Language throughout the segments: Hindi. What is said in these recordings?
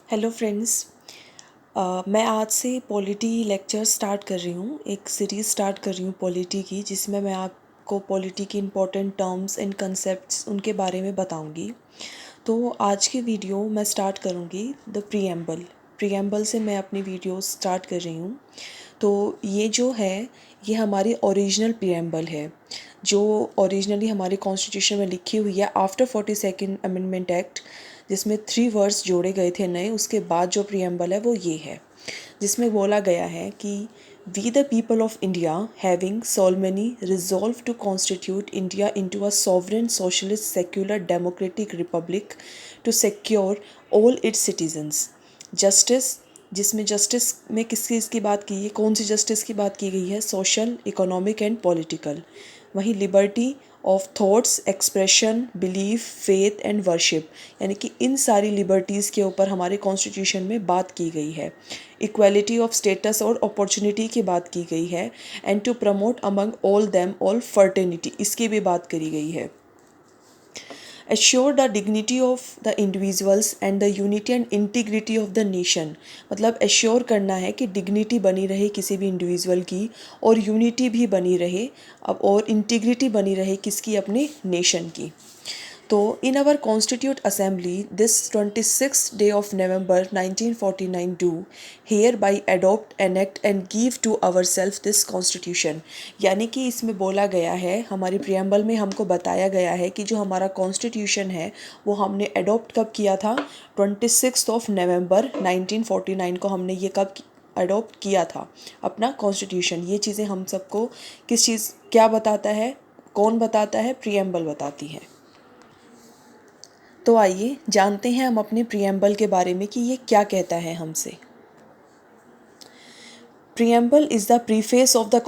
Hello friends. मैं आज से पॉलिटी लेक्चर स्टार्ट कर रही हूँ। एक सीरीज़ स्टार्ट कर रही हूँ पॉलिटी की, जिसमें मैं आपको पॉलिटी की इम्पोर्टेंट टर्म्स एंड कंसेप्ट्स उनके बारे में बताऊँगी। तो आज की वीडियो मैं स्टार्ट करूँगी द प्रीएम्बल से मैं अपनी वीडियो स्टार्ट कर रही हूँ। तो ये जो है ये हमारी ओरिजिनल प्रीएम्बल है, जो ओरिजिनली हमारे कॉन्स्टिट्यूशन में लिखी हुई है आफ्टर 42nd अमेंडमेंट एक्ट, जिसमें 3 वर्ड्स जोड़े गए थे नए। उसके बाद जो प्रीएम्बल है वो ये है, जिसमें बोला गया है कि we the people of India having solemnly resolve to constitute India into a sovereign socialist secular democratic republic to secure all its citizens justice. जिसमें जस्टिस में किस चीज़ की बात की है, कौन सी जस्टिस की बात की गई है? Social, economic and political. वहीं liberty of thoughts, expression, belief, faith and worship, यानी कि इन सारी लिबर्टीज़ के ऊपर हमारे कॉन्स्टिट्यूशन में बात की गई है। इक्वालिटी ऑफ स्टेटस और अपॉर्चुनिटी की बात की गई है। And to promote among all them all fraternity, इसकी भी बात करी गई है। Assure the dignity of the individuals and the unity and integrity of the nation, मतलब एश्योर करना है कि डिग्निटी बनी रहे किसी भी इंडिविजुअल की, और यूनिटी भी बनी रहे अब, और इंटीग्रिटी बनी रहे किसकी? अपने नेशन की। तो in our constituent assembly this 26th day of November 1949 do hereby adopt enact and give to our self this constitution, यानी कि इसमें बोला गया है, हमारी प्रियम्बल में हमको बताया गया है कि जो हमारा कॉन्स्टिट्यूशन है वो हमने एडोप्ट कब किया था? 26 नवंबर 1949 को हमने ये कब अडोप्ट किया था अपना कॉन्स्टिट्यूशन। ये चीज़ें हम सबको किस चीज़ क्या बताता है, कौन बताता है? प्रियम्बल बताती है। तो आइए जानते हैं हम अपने प्रियम्बल के बारे में कि ये क्या कहता है हमसे। Preamble is the preface of the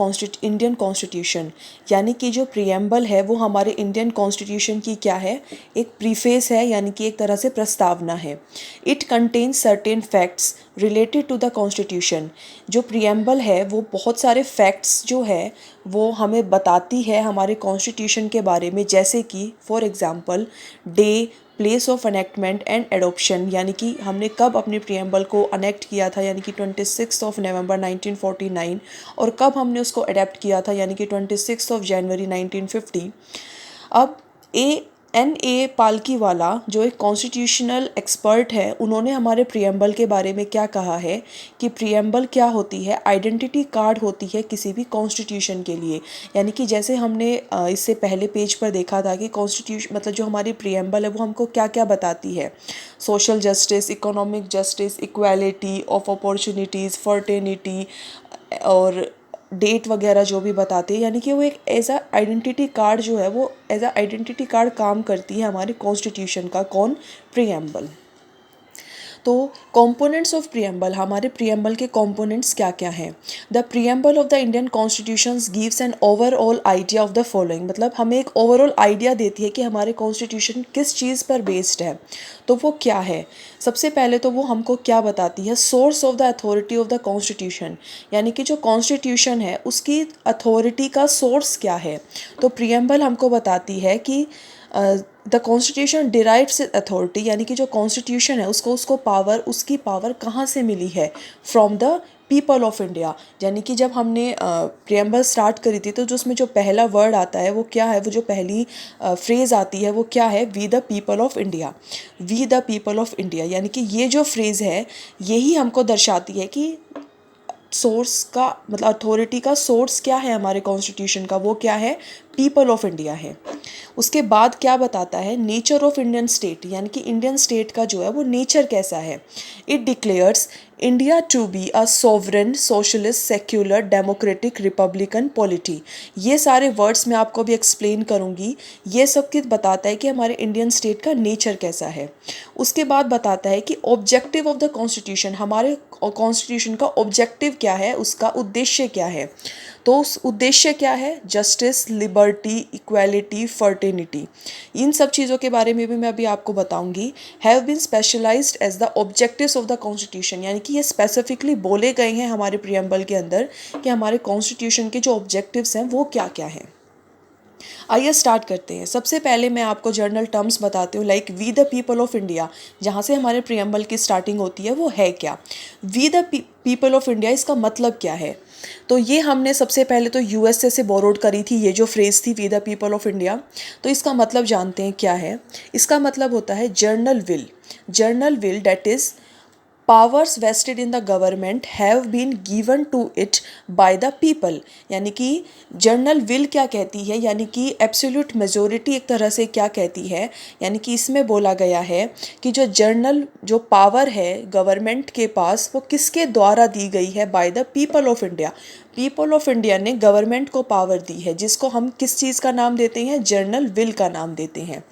Indian constitution, यानी कि जो प्रियम्बल है वो हमारे इंडियन कॉन्स्टिट्यूशन की क्या है? एक प्रीफेस है, यानी कि एक तरह से प्रस्तावना है। It contains certain facts related to the constitution. जो प्रियम्बल है वो बहुत सारे फैक्ट्स जो है वो हमें बताती है हमारे कॉन्स्टिट्यूशन के बारे में, जैसे कि for example day, place of enactment and adoption, यानी कि हमने कब अपने प्रियम्बल को अनेक्ट किया था, यानी कि 26 नवंबर 1949, और कब हमने उसको अडेप्ट किया था, यानी कि 26 जनवरी 1950। अब ए पालकीवाला जो एक कॉन्स्टिट्यूशनल एक्सपर्ट है, उन्होंने हमारे प्रियम्बल के बारे में क्या कहा है कि प्रियम्बल क्या होती है? आइडेंटिटी कार्ड होती है किसी भी कॉन्स्टिट्यूशन के लिए। यानी कि जैसे हमने इससे पहले पेज पर देखा था कि कॉन्स्टिट्यूशन मतलब जो हमारी प्रियम्बल है वो हमको क्या क्या बताती है? Social justice, economic justice, equality of opportunities, fraternity और डेट वगैरह जो भी बताते हैं, यानी कि वो एक एज अ आइडेंटिटी कार्ड जो है वो एज अ आइडेंटिटी कार्ड काम करती है हमारे कॉन्स्टिट्यूशन का। कौन? प्रियम्बल। तो कंपोनेंट्स ऑफ प्रियम्बल, हमारे प्रियम्बल के कंपोनेंट्स क्या क्या हैं? The preamble of the Indian constitutions gives an overall idea of the following, मतलब हमें एक ओवरऑल आइडिया देती है कि हमारे कॉन्स्टिट्यूशन किस चीज़ पर बेस्ड है। तो वो क्या है? सबसे पहले तो वो हमको क्या बताती है? Source of the authority of the constitution, यानी कि जो कॉन्स्टिट्यूशन है उसकी अथॉरिटी का सोर्स क्या है। तो प्रियम्बल हमको बताती है कि द कॉन्स्टिट्यूशन डिराइव्स अथॉरिटी, यानी कि जो कॉन्स्टिट्यूशन है उसको पावर, उसकी पावर कहाँ से मिली है? From the people of India. यानी कि जब हमने प्रियम्बल स्टार्ट करी थी तो जो उसमें जो पहला वर्ड आता है वो क्या है? वो जो पहली फ्रेज़ आती है वो क्या है? We the people of India. We the people of India, यानी कि ये जो फ्रेज़ है यही हमको दर्शाती है कि सोर्स का मतलब अथॉरिटी का सोर्स क्या है हमारे कॉन्स्टिट्यूशन का? वो क्या है? पीपल ऑफ इंडिया है। उसके बाद क्या बताता है? नेचर ऑफ इंडियन स्टेट, यानी कि इंडियन स्टेट का जो है वो नेचर कैसा है? It declares India to be a sovereign socialist secular democratic republican polity. ये सारे वर्ड्स मैं आपको भी एक्सप्लेन करूँगी। ये सब कुछ बताता है कि हमारे इंडियन स्टेट का नेचर कैसा है। उसके बाद बताता है कि ऑब्जेक्टिव ऑफ द कॉन्स्टिट्यूशन, हमारे कॉन्स्टिट्यूशन का ऑब्जेक्टिव क्या है, उसका उद्देश्य क्या है। तो उस उद्देश्य क्या है? Justice, liberty, equality, fraternity. इन सब चीज़ों के बारे में भी मैं अभी आपको बताऊंगी। Have been specialized as the objectives of the constitution, यानी कि ये स्पेसिफिकली बोले गए हैं हमारे प्रियम्बल के अंदर कि हमारे कॉन्स्टिट्यूशन के जो ऑब्जेक्टिव्स हैं वो क्या क्या हैं। आइए स्टार्ट करते हैं। सबसे पहले मैं आपको जर्नल टर्म्स बताती हूँ, like we the people of India, जहाँ से हमारे प्रियम्बल की स्टार्टिंग होती है, वो है क्या। We the people of India, इसका मतलब क्या है। तो ये हमने सबसे पहले तो यूएसए से बोरोड करी थी, ये जो फ्रेज़ थी we the people of India. तो इसका मतलब जानते हैं क्या है। इसका मतलब होता है general will. General will that is powers vested in the government have been given to it by the people. यानी कि जर्नल विल क्या कहती है, यानी कि एब्सोल्यूट मेजोरिटी एक तरह से क्या कहती है, यानी कि इसमें बोला गया है कि जो पावर है गवर्नमेंट के पास, वो किसके द्वारा दी गई है, bye the people of India. People of India ने गवर्नमेंट को पावर दी है, जिसको हम किस चीज़ का नाम देते हैं, जर्नल विल का नाम देते हैं।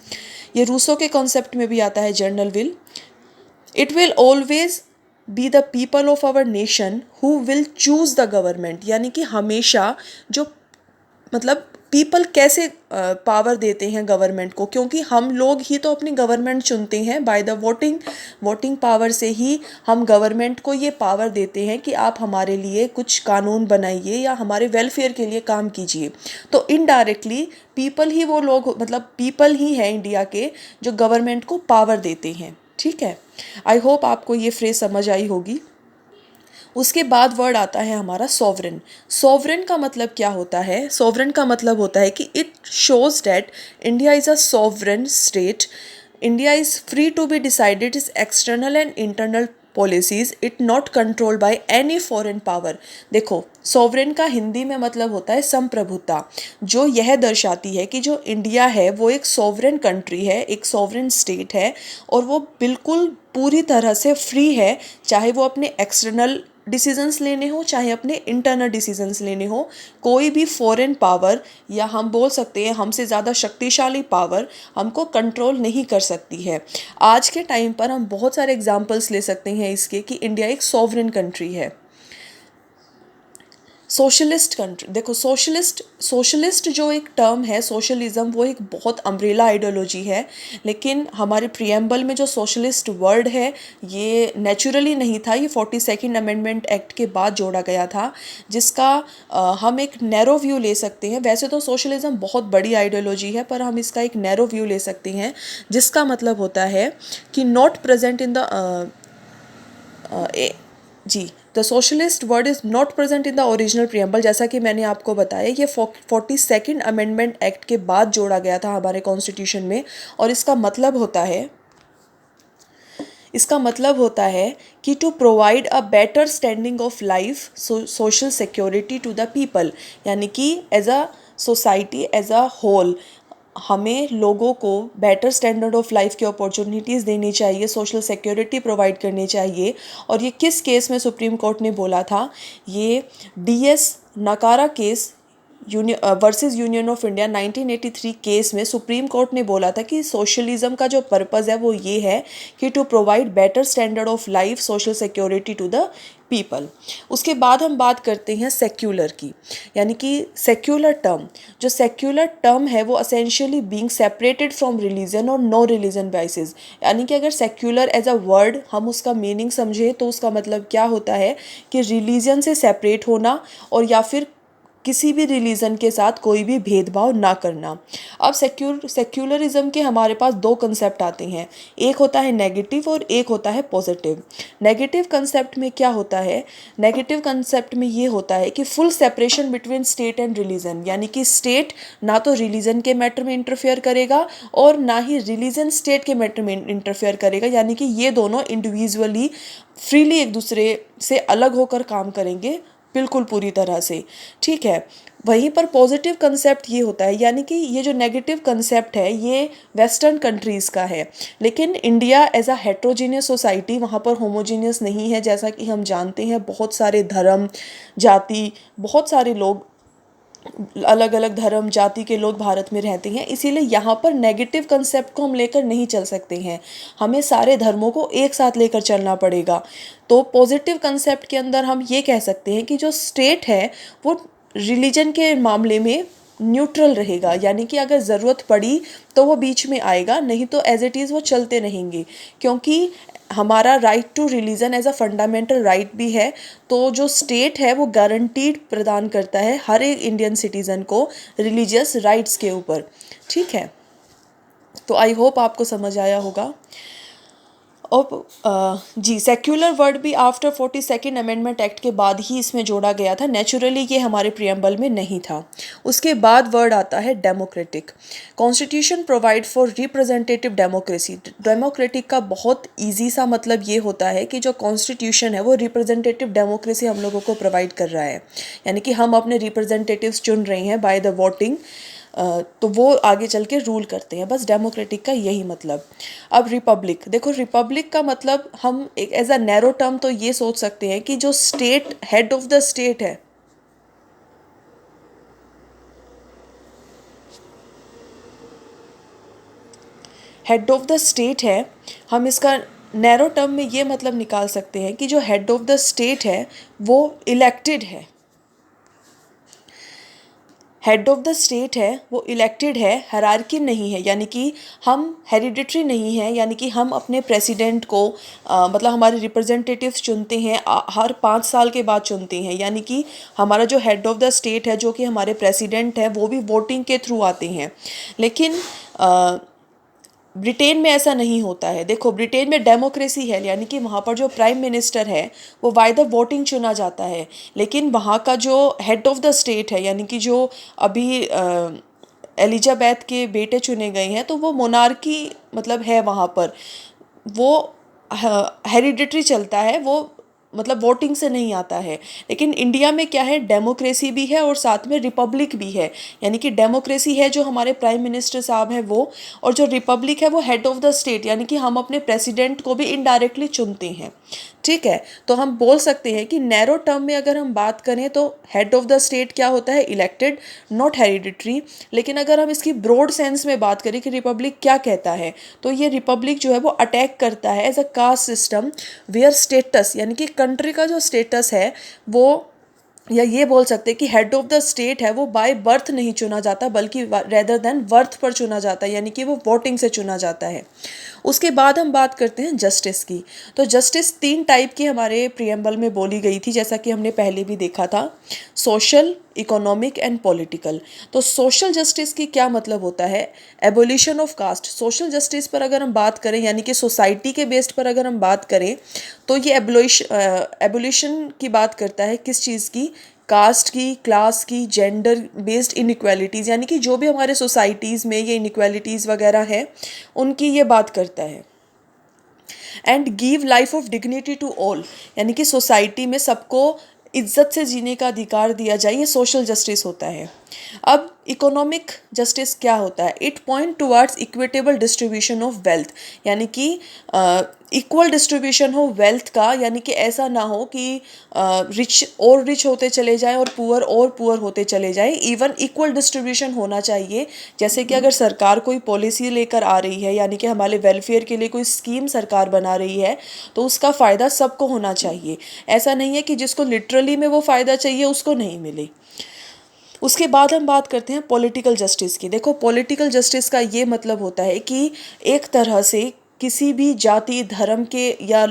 ये रूसो के कॉन्सेप्ट में भी आता है general will. It will always be the people of our nation who will choose the government. यानी कि हमेशा जो मतलब पीपल कैसे पावर देते हैं गवर्नमेंट को, क्योंकि हम लोग ही तो अपनी गवर्नमेंट चुनते हैं बाय द वोटिंग पावर से ही हम गवर्नमेंट को ये पावर देते हैं कि आप हमारे लिए कुछ कानून बनाइए या हमारे वेलफेयर के लिए काम कीजिए। तो इनडायरेक्टली पीपल ही वो लोग, मतलब पीपल ही है इंडिया के जो गवर्नमेंट को पावर देते हैं। ठीक है, आई होप आपको ये फ्रेज समझ आई होगी। उसके बाद वर्ड आता है हमारा सॉवरेन। सॉवरेन का मतलब क्या होता है, सॉवरेन का मतलब होता है कि it shows that India is a sovereign state. India is free to be decided is external and internal policies, it not control by any foreign power. देखो, सॉवरेन का हिंदी में मतलब होता है संप्रभुता, जो यह दर्शाती है कि जो इंडिया है वो एक सॉवरेन कंट्री है, एक सॉवरेन स्टेट है, और वो बिल्कुल पूरी तरह से फ्री है, चाहे वो अपने एक्सटर्नल डिसीजंस लेने हो चाहे अपने इंटरनल डिसीजंस लेने हो। कोई भी फॉरेन पावर, या हम बोल सकते हैं हमसे ज़्यादा शक्तिशाली पावर, हमको कंट्रोल नहीं कर सकती है। आज के टाइम पर हम बहुत सारे एग्जांपल्स ले सकते हैं इसके कि इंडिया एक सॉवरेन कंट्री है। सोशलिस्ट कंट्री, देखो सोशलिस्ट जो एक टर्म है, सोशलिज्म, वो एक बहुत अम्ब्रेला आइडियोलॉजी है। लेकिन हमारे प्रियम्बल में जो सोशलिस्ट वर्ड है ये नेचुरली नहीं था, ये 42nd अमेंडमेंट एक्ट के बाद जोड़ा गया था, जिसका हम एक नैरो व्यू ले सकते हैं। वैसे तो सोशलिज्म बहुत बड़ी आइडियोलॉजी है, पर हम इसका एक नैरो व्यू ले सकते हैं, जिसका मतलब होता है कि नॉट प्रेजेंट इन द जी, the socialist word is not present in the original preamble. जैसा कि मैंने आपको बताया, ये 42nd अमेंडमेंट एक्ट के बाद जोड़ा गया था हमारे कॉन्स्टिट्यूशन में। और इसका मतलब होता है कि to provide a better standing of life, social security to the people. यानी कि as a society, as a whole, हमें लोगों को बेटर स्टैंडर्ड ऑफ लाइफ की अपॉर्चुनिटीज़ देनी चाहिए, सोशल सिक्योरिटी प्रोवाइड करनी चाहिए। और ये किस केस में सुप्रीम कोर्ट ने बोला था, ये DS नकारा case versus union of India 1983 case में सुप्रीम कोर्ट ने बोला था कि सोशलिज्म का जो पर्पज़ है वो ये है कि to provide better standard of life, social security to the people. उसके बाद हम बात करते हैं सेक्युलर की, यानी कि सेक्युलर टर्म है वो essentially being separated from religion और नो रिलीजन बेसिस। यानी कि अगर सेक्युलर एज अ वर्ड हम उसका मीनिंग समझे तो उसका मतलब क्या होता है कि रिलीजन से सेपरेट होना, और या फिर किसी भी रिलीजन के साथ कोई भी भेदभाव ना करना। अब सेक्युलरिज्म के हमारे पास दो कंसेप्ट आते हैं, एक होता है नेगेटिव और एक होता है पॉजिटिव। नेगेटिव कंसेप्ट में क्या होता है, नेगेटिव कंसेप्ट में ये होता है कि full separation between state and religion. यानी कि स्टेट ना तो रिलीजन के मैटर में इंटरफेयर करेगा और ना ही रिलीजन स्टेट के मैटर में इंटरफेयर करेगा। यानी कि ये दोनों इंडिविजुअली फ्रीली एक दूसरे से अलग होकर काम करेंगे, बिल्कुल पूरी तरह से। ठीक है, वहीं पर पॉजिटिव कंसेप्ट ये होता है, यानी कि ये जो नेगेटिव कंसेप्ट है ये वेस्टर्न कंट्रीज़ का है, लेकिन India as a heterogeneous society, वहाँ पर होमोजीनियस नहीं है। जैसा कि हम जानते हैं बहुत सारे धर्म, जाति, बहुत सारे लोग, अलग अलग धर्म जाति के लोग भारत में रहते हैं, इसीलिए यहाँ पर नेगेटिव कंसेप्ट को हम लेकर नहीं चल सकते हैं, हमें सारे धर्मों को एक साथ लेकर चलना पड़ेगा। तो पॉजिटिव कंसेप्ट के अंदर हम ये कह सकते हैं कि जो स्टेट है वो रिलीजन के मामले में न्यूट्रल रहेगा, यानी कि अगर ज़रूरत पड़ी तो वो बीच में आएगा, नहीं तो एज इट इज़ वो चलते रहेंगे। क्योंकि हमारा right to religion as a fundamental right भी है। तो जो स्टेट है वो गारंटीड प्रदान करता है हर एक इंडियन सिटीज़न को रिलीजियस राइट्स के ऊपर। ठीक है, तो आई होप आपको समझ आया होगा। अब जी, सेक्युलर वर्ड भी आफ्टर 42nd अमेंडमेंट एक्ट के बाद ही इसमें जोड़ा गया था। नेचुरली ये हमारे प्रियम्बल में नहीं था। उसके बाद वर्ड आता है democratic. Constitution provide for representative democracy. Democratic का बहुत इजी सा मतलब ये होता है कि जो कॉन्स्टिट्यूशन है वो रिप्रेजेंटेटिव डेमोक्रेसी हम लोगों को प्रोवाइड कर रहा है, यानी कि हम अपने रिप्रेजेंटेटिव्स चुन रहे हैं बाय द वोटिंग, तो वो आगे चल के रूल करते हैं। बस डेमोक्रेटिक का यही मतलब। अब रिपब्लिक, देखो रिपब्लिक का मतलब हम एक एज अ नैरो टर्म तो ये सोच सकते हैं कि जो state head of the state है, हेड ऑफ द स्टेट है, हम इसका नैरो टर्म में ये मतलब निकाल सकते हैं कि जो हेड ऑफ द स्टेट है वो इलेक्टेड है। हेड ऑफ द स्टेट है वो इलेक्टेड है, हायरार्की नहीं है, यानी कि हम हेरिडिटरी नहीं है, यानी कि हम अपने प्रेसिडेंट को मतलब हमारे रिप्रेजेंटेटिव्स चुनते हैं, हर 5 साल के बाद चुनते हैं। यानी कि हमारा जो हेड ऑफ द स्टेट है जो कि हमारे प्रेसिडेंट है वो भी वोटिंग के थ्रू आते हैं। लेकिन ब्रिटेन में ऐसा नहीं होता है। देखो ब्रिटेन में डेमोक्रेसी है, यानी कि वहाँ पर जो प्राइम मिनिस्टर है वो बाय द वोटिंग चुना जाता है। लेकिन वहाँ का जो हेड ऑफ द स्टेट है, यानी कि जो अभी एलिजाबेथ के बेटे चुने गए हैं, तो वो मोनार्की मतलब है वहाँ पर, वो हेरिडिटरी चलता है, वो मतलब वोटिंग से नहीं आता है। लेकिन इंडिया में क्या है, डेमोक्रेसी भी है और साथ में रिपब्लिक भी है। यानी कि डेमोक्रेसी है जो हमारे प्राइम मिनिस्टर साहब हैं वो, और जो रिपब्लिक है वो हेड ऑफ द स्टेट, यानी कि हम अपने प्रेसिडेंट को भी इनडायरेक्टली चुनते हैं। ठीक है, तो हम बोल सकते हैं कि नैरो टर्म में अगर हम बात करें तो हेड ऑफ द स्टेट क्या होता है, इलेक्टेड, नॉट हेरिडिटरी। लेकिन अगर हम इसकी ब्रॉड सेंस में बात करें कि रिपब्लिक क्या कहता है, तो ये रिपब्लिक जो है वो अटैक करता है as a caste system where status, यानी कि कंट्री का जो स्टेटस है वो, या ये बोल सकते हैं कि हेड ऑफ द स्टेट है वो बाय बर्थ नहीं चुना जाता बल्कि रेदर देन वर्थ पर चुना जाता है, यानी कि वो वोटिंग से चुना जाता है। उसके बाद हम बात करते हैं जस्टिस की। तो जस्टिस 3 टाइप की हमारे प्रियम्बल में बोली गई थी, जैसा कि हमने पहले भी देखा था, सोशल, इकोनॉमिक एंड पॉलिटिकल। तो सोशल जस्टिस की क्या मतलब होता है, abolition of caste. Social justice पर अगर हम बात करें, यानी कि सोसाइटी के बेस्ड पर अगर हम बात करें, तो ये एबोलिशन की बात करता है किस चीज़ की, कास्ट की, क्लास की, जेंडर बेस्ड इनइक्वालिटीज़, यानी कि जो भी हमारे सोसाइटीज़ में ये इनइक्वालिटीज़ वगैरह हैं उनकी ये बात करता है। And give life of dignity to all, यानी कि सोसाइटी में सबको इज्जत से जीने का अधिकार दिया जाए, ये सोशल जस्टिस होता है। अब इकोनॉमिक जस्टिस क्या होता है, it point towards equitable distribution of wealth, यानी कि इक्वल डिस्ट्रीब्यूशन हो वेल्थ का, यानी कि ऐसा ना हो कि रिच और रिच होते चले जाएं और पुअर होते चले जाएं। इवन इक्वल डिस्ट्रीब्यूशन होना चाहिए। जैसे कि अगर सरकार कोई पॉलिसी लेकर आ रही है, यानी कि हमारे वेलफेयर के लिए कोई स्कीम सरकार बना रही है, तो उसका फ़ायदा सबको होना चाहिए। ऐसा नहीं है कि जिसको लिटरली में वो फ़ायदा चाहिए उसको नहीं मिले। उसके बाद हम बात करते हैं पॉलिटिकल जस्टिस की। देखो पॉलिटिकल जस्टिस का ये मतलब होता है कि एक तरह से किसी भी जाति, धर्म के या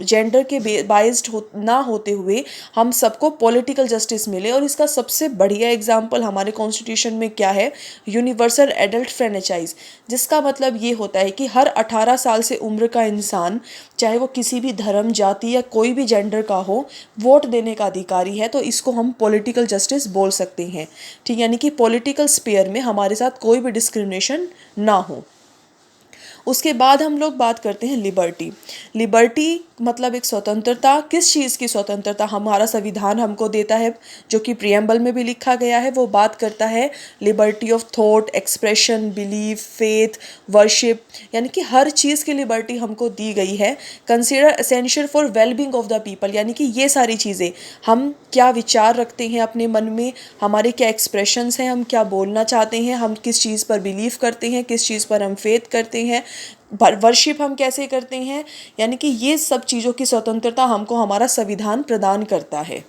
जेंडर के बाइस्ड ना होते हुए हम सबको पॉलिटिकल जस्टिस मिले। और इसका सबसे बढ़िया एग्जाम्पल हमारे कॉन्स्टिट्यूशन में क्या है, यूनिवर्सल एडल्ट फ्रेंचाइज, जिसका मतलब ये होता है कि हर 18 साल से उम्र का इंसान, चाहे वो किसी भी धर्म, जाति या कोई भी जेंडर का हो, वोट देने का अधिकारी है। तो इसको हम पॉलिटिकल जस्टिस बोल सकते हैं। ठीक, यानी कि पॉलिटिकल स्पेयर में हमारे साथ कोई भी डिस्क्रिमिनेशन ना हो। उसके बाद हम लोग बात करते हैं लिबर्टी। लिबर्टी मतलब एक स्वतंत्रता, किस चीज़ की स्वतंत्रता, हमारा संविधान हमको देता है, जो कि प्रियम्बल में भी लिखा गया है। वो बात करता है liberty of thought, expression, belief, faith, worship, यानी कि हर चीज़ की लिबर्टी हमको दी गई है। Consider essential for wellbeing of the people, यानी कि ये सारी चीज़ें, हम क्या विचार रखते हैं अपने मन में, हमारे क्या एक्सप्रेशंस हैं, हम क्या बोलना चाहते हैं, हम किस चीज़ पर बिलीव करते हैं, किस चीज़ पर हम फेथ करते हैं, वर्शिप हम कैसे करते हैं, यानी कि ये सब चीज़ों की स्वतंत्रता हमको हमारा संविधान प्रदान करता है।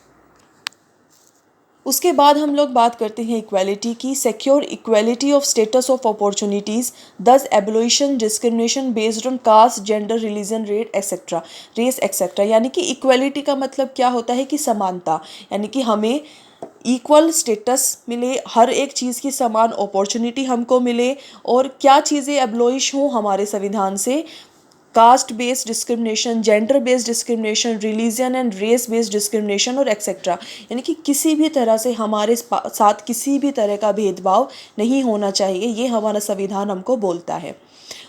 उसके बाद हम लोग बात करते हैं इक्वालिटी की। Secure equality of status of opportunities, thus abolition discrimination based on caste, gender, religion, race etcetera. यानी कि इक्वालिटी का मतलब क्या होता है कि समानता, यानी कि हमें इक्वल स्टेटस मिले, हर एक चीज़ की समान अपॉर्चुनिटी हमको मिले, और क्या चीज़ें एब्लोइश हों हमारे संविधान से, caste based discrimination, gender based discrimination, religion and race based discrimination और एक्सेट्रा। यानी कि किसी भी तरह से हमारे साथ किसी भी तरह का भेदभाव नहीं होना चाहिए, ये हमारा संविधान हमको बोलता है।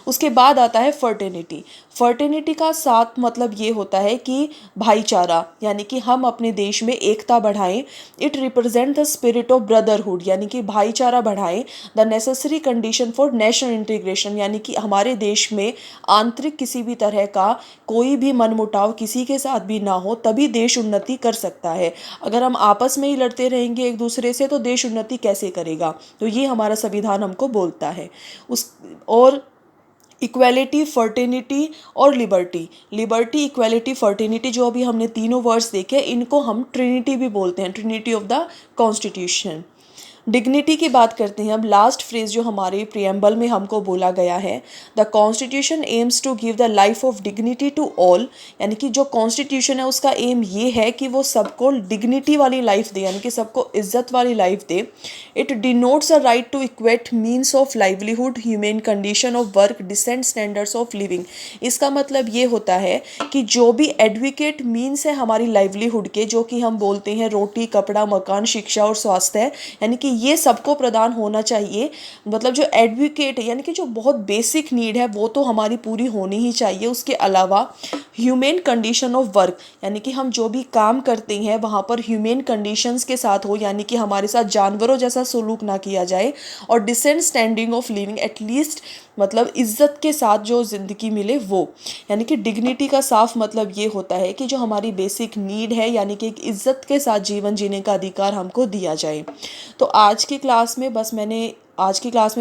उसके बाद आता है फर्टेनिटी। फर्टेनिटी का साथ मतलब ये होता है कि भाईचारा, यानी कि हम अपने देश में एकता बढ़ाएं। It represent the spirit of brotherhood, यानी कि भाईचारा बढ़ाएं। The necessary condition for national integration, यानी कि हमारे देश में आंतरिक किसी भी तरह का कोई भी मनमुटाव किसी के साथ भी ना हो, तभी देश उन्नति कर सकता है। अगर हम आपस में ही लड़ते रहेंगे एक दूसरे से, तो देश उन्नति कैसे करेगा। तो ये हमारा संविधान हमको बोलता है। और इक्वेलिटी, फर्टिनिटी और लिबर्टी। लिबर्टी, इक्वेलिटी, फर्टिनिटी, जो अभी हमने तीनों वर्ड्स देखे, इनको हम ट्रिनिटी भी बोलते हैं, Trinity of the constitution. Dignity की बात करते हैं अब। लास्ट फ्रेज जो हमारे प्रियम्बल में हमको बोला गया है, the constitution aims to give the life of dignity to all, यानी कि जो कॉन्स्टिट्यूशन है उसका एम ये है कि वो सबको डिग्निटी वाली लाइफ दे, यानी कि सबको इज्जत वाली लाइफ दे। It denotes a right to adequate means of livelihood, human condition of work, decent standards of living. इसका मतलब ये होता है कि जो भी एडवोकेट मीन्स है हमारी लाइवलीहुड के, जो कि हम बोलते हैं रोटी, कपड़ा, मकान, शिक्षा और स्वास्थ्य है, यानी कि ये सबको प्रदान होना चाहिए। मतलब जो एडवोकेट है, यानी कि जो बहुत बेसिक नीड है वो तो हमारी पूरी होनी ही चाहिए। उसके अलावा ह्यूमन कंडीशन ऑफ वर्क, यानी कि हम जो भी काम करते हैं वहाँ पर ह्यूमन कंडीशंस के साथ हो, यानी कि हमारे साथ जानवरों जैसा सलूक ना किया जाए। और decent standing of living, at least मतलब इज्जत के साथ जो ज़िंदगी मिले वो। यानी कि डिग्निटी का साफ मतलब ये होता है कि जो हमारी बेसिक नीड है, यानी कि एक इज्जत के साथ जीवन जीने का अधिकार हमको दिया जाए। तो आज की क्लास में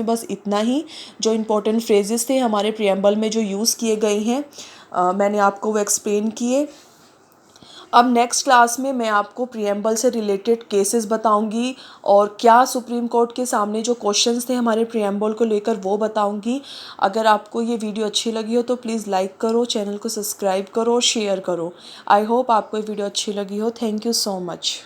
बस इतना ही। जो इम्पोर्टेंट फ्रेजेस थे हमारे प्रियम्बल में जो यूज़ किए गए हैं, मैंने आपको वो एक्सप्लेन किए। अब नेक्स्ट क्लास में मैं आपको प्रियम्बल से रिलेटेड केसेस बताऊंगी, और क्या सुप्रीम कोर्ट के सामने जो क्वेश्चंस थे हमारे प्रियम्बल को लेकर वो बताऊंगी। अगर आपको ये वीडियो अच्छी लगी हो तो प्लीज़ लाइक करो, चैनल को सब्सक्राइब करो, शेयर करो। आई होप आपको ये वीडियो अच्छी लगी हो। Thank you so much.